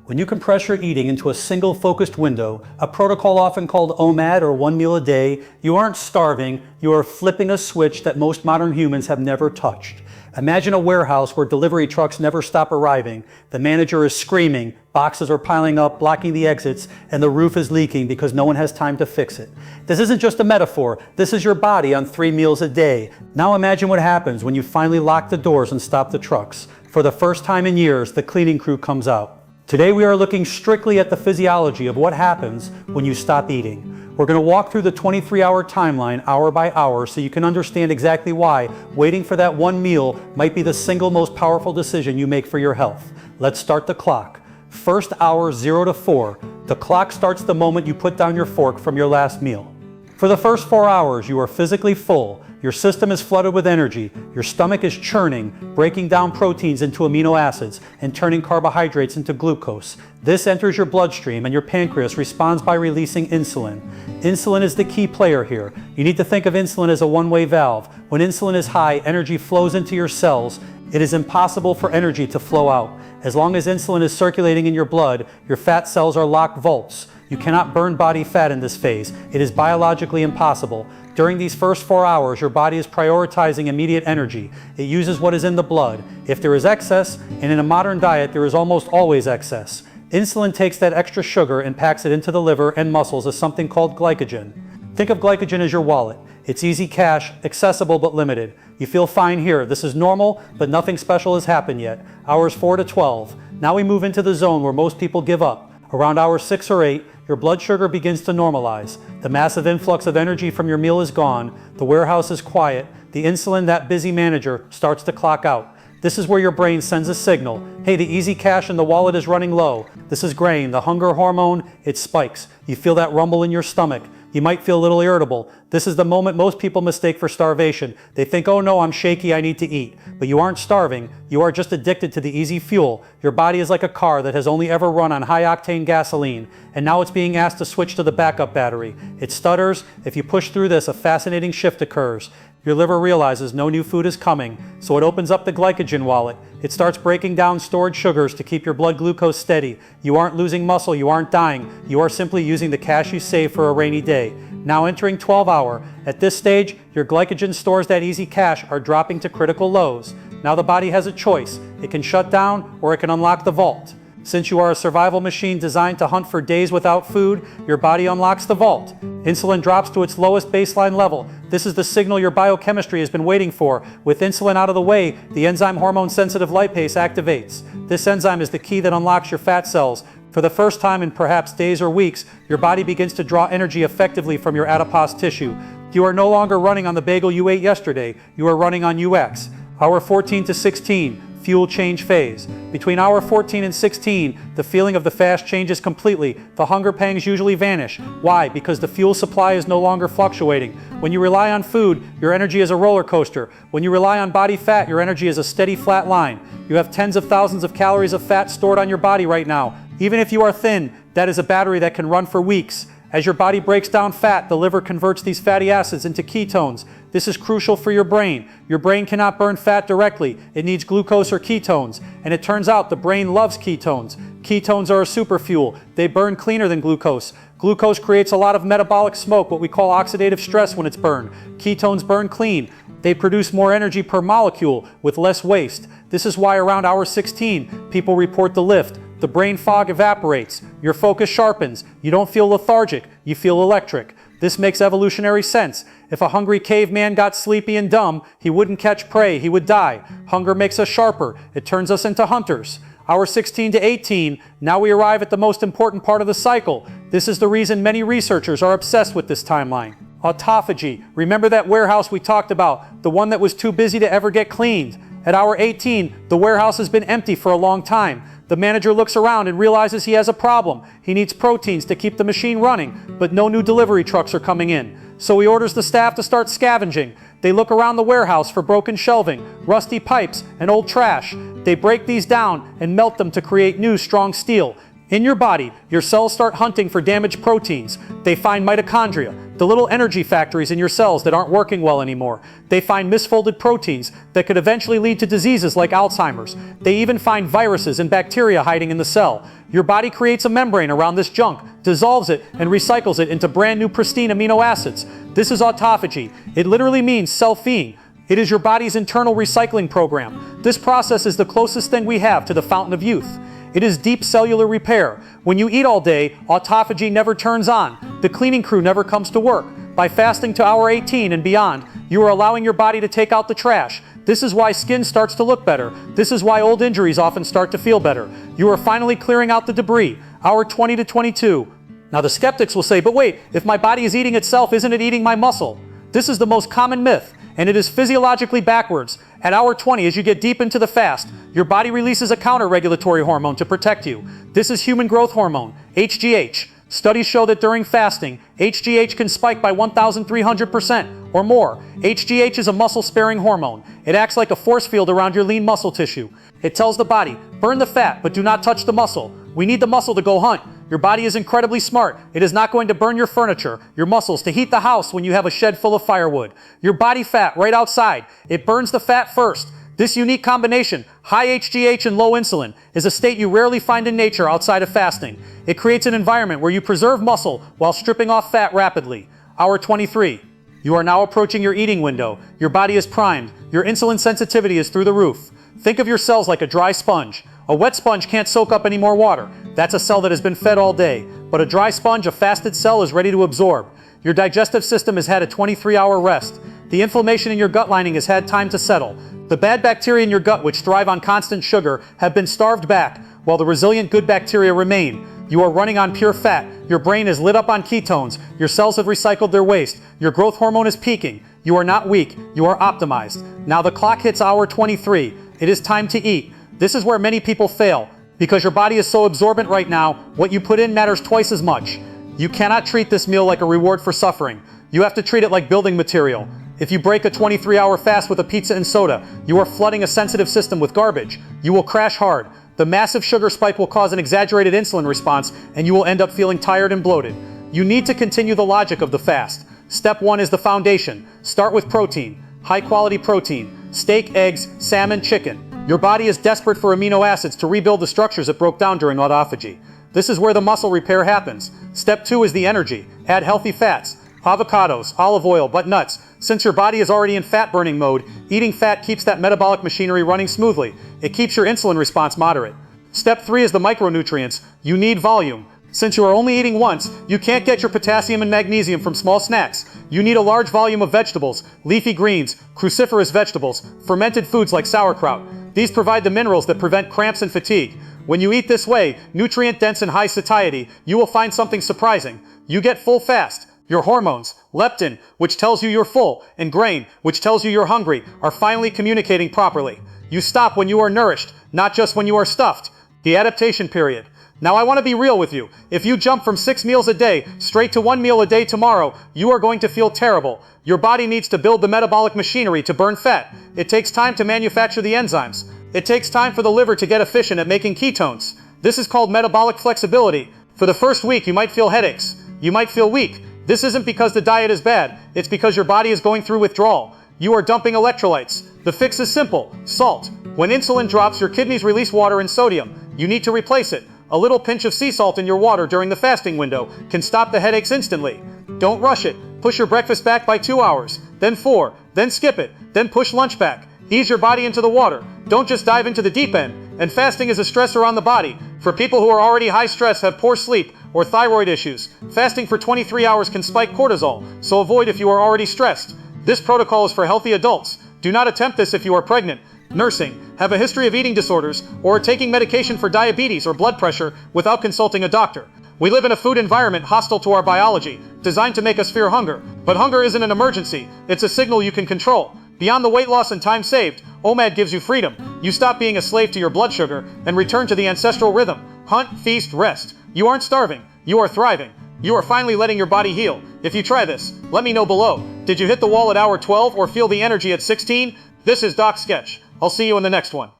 When you compress your eating into a single focused window, a protocol often called OMAD or 1 meal a day, you aren't starving, you are flipping a switch that most modern humans have never touched. Imagine a warehouse where delivery trucks never stop arriving. The manager is screaming, boxes are piling up, blocking the exits, and the roof is leaking because no one has time to fix it. This isn't just a metaphor, this is your body on 3 meals a day. Now imagine what happens when you finally lock the doors and stop the trucks. For the first time in years, the cleaning crew comes out. Today we are looking strictly at the physiology of what happens when you stop eating. We're going to walk through the 23-hour timeline hour by hour so you can understand exactly why waiting for that one meal might be the single most powerful decision you make for your health. Let's start the clock. First hour 0 to 4. The clock starts the moment you put down your fork from your last meal. For the first 4 hours you are physically full. Your system is flooded with energy, your stomach is churning, breaking down proteins into amino acids and turning carbohydrates into glucose. This enters your bloodstream and your pancreas responds by releasing insulin. Insulin is the key player here. You need to think of insulin as a one-way valve. When insulin is high, energy flows into your cells. It is impossible for energy to flow out. As long as insulin is circulating in your blood, your fat cells are locked vaults. You cannot burn body fat in this phase. It is biologically impossible. During these first 4 hours, your body is prioritizing immediate energy. It uses what is in the blood. If there is excess, and in a modern diet there is almost always excess, insulin takes that extra sugar and packs it into the liver and muscles as something called glycogen. Think of glycogen as your wallet. It's easy cash, accessible but limited. You feel fine here. This is normal, but nothing special has happened yet. Hours 4 to 12. Now we move into the zone where most people give up. Around hour 6 or 8, your blood sugar begins to normalize. The massive influx of energy from your meal is gone. The warehouse is quiet. The insulin, that busy manager, starts to clock out. This is where your brain sends a signal. Hey, the easy cash in the wallet is running low. This is grain, the hunger hormone, it spikes. You feel that rumble in your stomach. You might feel a little irritable. This is the moment most people mistake for starvation. They think, oh no, I'm shaky, I need to eat. But you aren't starving, you are just addicted to the easy fuel. Your body is like a car that has only ever run on high-octane gasoline, and now it's being asked to switch to the backup battery. It stutters. If you push through this, a fascinating shift occurs. Your liver realizes no new food is coming, so it opens up the glycogen wallet. It starts breaking down stored sugars to keep your blood glucose steady. You aren't losing muscle, you aren't dying. You are simply using the cash you save for a rainy day. Now entering 12 hour. At this stage, your glycogen stores that easy cash are dropping to critical lows. Now the body has a choice. It can shut down or it can unlock the vault. Since you are a survival machine designed to hunt for days without food, your body unlocks the vault. Insulin drops to its lowest baseline level. This is the signal your biochemistry has been waiting for. With insulin out of the way, the enzyme hormone-sensitive lipase activates. This enzyme is the key that unlocks your fat cells. For the first time in perhaps days or weeks, your body begins to draw energy effectively from your adipose tissue. You are no longer running on the bagel you ate yesterday. You are running on UX. Hour 14 to 16. Fuel change phase. Between hour 14 and 16, the feeling of the fast changes completely. The hunger pangs usually vanish. Why? Because the fuel supply is no longer fluctuating. When you rely on food, your energy is a roller coaster. When you rely on body fat, your energy is a steady flat line. You have tens of thousands of calories of fat stored on your body right now. Even if you are thin, that is a battery that can run for weeks. As your body breaks down fat, the liver converts these fatty acids into ketones. This is crucial for your brain. Your brain cannot burn fat directly. It needs glucose or ketones. And it turns out the brain loves ketones. Ketones are a superfuel. They burn cleaner than glucose. Glucose creates a lot of metabolic smoke, what we call oxidative stress when it's burned. Ketones burn clean. They produce more energy per molecule with less waste. This is why around hour 16, people report the lift. The brain fog evaporates. Your focus sharpens. You don't feel lethargic. You feel electric. This makes evolutionary sense. If a hungry caveman got sleepy and dumb, he wouldn't catch prey, he would die. Hunger makes us sharper. It turns us into hunters. Hour 16 to 18, now we arrive at the most important part of the cycle. This is the reason many researchers are obsessed with this timeline. Autophagy. Remember that warehouse we talked about, the one that was too busy to ever get cleaned? At hour 18, the warehouse has been empty for a long time. The manager looks around and realizes he has a problem. He needs proteins to keep the machine running, but no new delivery trucks are coming in. So he orders the staff to start scavenging. They look around the warehouse for broken shelving, rusty pipes, and old trash. They break these down and melt them to create new strong steel. In your body, your cells start hunting for damaged proteins. They find mitochondria, the little energy factories in your cells that aren't working well anymore. They find misfolded proteins that could eventually lead to diseases like Alzheimer's. They even find viruses and bacteria hiding in the cell. Your body creates a membrane around this junk, dissolves it, and recycles it into brand new pristine amino acids. This is autophagy. It literally means self-feeding. It is your body's internal recycling program. This process is the closest thing we have to the fountain of youth. It is deep cellular repair. When you eat all day, autophagy never turns on. The cleaning crew never comes to work. By fasting to hour 18 and beyond, you are allowing your body to take out the trash. This is why skin starts to look better. This is why old injuries often start to feel better. You are finally clearing out the debris. Hour 20 to 22. Now the skeptics will say, but wait, if my body is eating itself, isn't it eating my muscle? This is the most common myth, and it is physiologically backwards. At hour 20, as you get deep into the fast, your body releases a counter-regulatory hormone to protect you. This is human growth hormone, HGH. Studies show that during fasting, HGH can spike by 1,300% or more. HGH is a muscle-sparing hormone. It acts like a force field around your lean muscle tissue. It tells the body, burn the fat, but do not touch the muscle. We need the muscle to go hunt. Your body is incredibly smart. It is not going to burn your furniture, your muscles, to heat the house when you have a shed full of firewood. Your body fat right outside. It burns the fat first. This unique combination, high HGH and low insulin, is a state you rarely find in nature outside of fasting. It creates an environment where you preserve muscle while stripping off fat rapidly. Hour 23. You are now approaching your eating window. Your body is primed. Your insulin sensitivity is through the roof. Think of your cells like a dry sponge. A wet sponge can't soak up any more water. That's a cell that has been fed all day. But a dry sponge, a fasted cell, is ready to absorb. Your digestive system has had a 23-hour rest. The inflammation in your gut lining has had time to settle. The bad bacteria in your gut, which thrive on constant sugar, have been starved back, while the resilient good bacteria remain. You are running on pure fat. Your brain is lit up on ketones. Your cells have recycled their waste. Your growth hormone is peaking. You are not weak. You are optimized. Now the clock hits hour 23. It is time to eat. This is where many people fail. Because your body is so absorbent right now, what you put in matters twice as much. You cannot treat this meal like a reward for suffering. You have to treat it like building material. If you break a 23-hour fast with a pizza and soda, you are flooding a sensitive system with garbage. You will crash hard. The massive sugar spike will cause an exaggerated insulin response, and you will end up feeling tired and bloated. You need to continue the logic of the fast. Step 1 is the foundation. Start with protein. High-quality protein. Steak, eggs, salmon, chicken. Your body is desperate for amino acids to rebuild the structures it broke down during autophagy. This is where the muscle repair happens. Step 2 is the energy. Add healthy fats. Avocados, olive oil, but nuts. Since your body is already in fat-burning mode, eating fat keeps that metabolic machinery running smoothly. It keeps your insulin response moderate. Step 3 is the micronutrients. You need volume. Since you are only eating once, you can't get your potassium and magnesium from small snacks. You need a large volume of vegetables, leafy greens, cruciferous vegetables, fermented foods like sauerkraut. These provide the minerals that prevent cramps and fatigue. When you eat this way, nutrient-dense and high satiety, you will find something surprising. You get full fast. Your hormones, leptin, which tells you you're full, and grain, which tells you you're hungry, are finally communicating properly. You stop when you are nourished, not just when you are stuffed. The adaptation period. Now I want to be real with you. If you jump from 6 meals a day straight to 1 meal a day tomorrow, you are going to feel terrible. Your body needs to build the metabolic machinery to burn fat. It takes time to manufacture the enzymes. It takes time for the liver to get efficient at making ketones. This is called metabolic flexibility. For the first week, you might feel headaches. You might feel weak. This isn't because the diet is bad. It's because your body is going through withdrawal. You are dumping electrolytes. The fix is simple. Salt. When insulin drops, your kidneys release water and sodium. You need to replace it. A little pinch of sea salt in your water during the fasting window can stop the headaches instantly. Don't rush it. Push your breakfast back by 2 hours, then 4, then skip it, then push lunch back. Ease your body into the water. Don't just dive into the deep end. And fasting is a stressor on the body. For people who are already high stress, have poor sleep, or thyroid issues, fasting for 23 hours can spike cortisol, so avoid if you are already stressed. This protocol is for healthy adults. Do not attempt this if you are pregnant, nursing, have a history of eating disorders, or are taking medication for diabetes or blood pressure without consulting a doctor. We live in a food environment hostile to our biology, designed to make us fear hunger. But hunger isn't an emergency, it's a signal you can control. Beyond the weight loss and time saved, OMAD gives you freedom. You stop being a slave to your blood sugar and return to the ancestral rhythm. Hunt, feast, rest. You aren't starving, you are thriving. You are finally letting your body heal. If you try this, let me know below. Did you hit the wall at hour 12 or feel the energy at 16? This is Doc Sketch. I'll see you in the next one.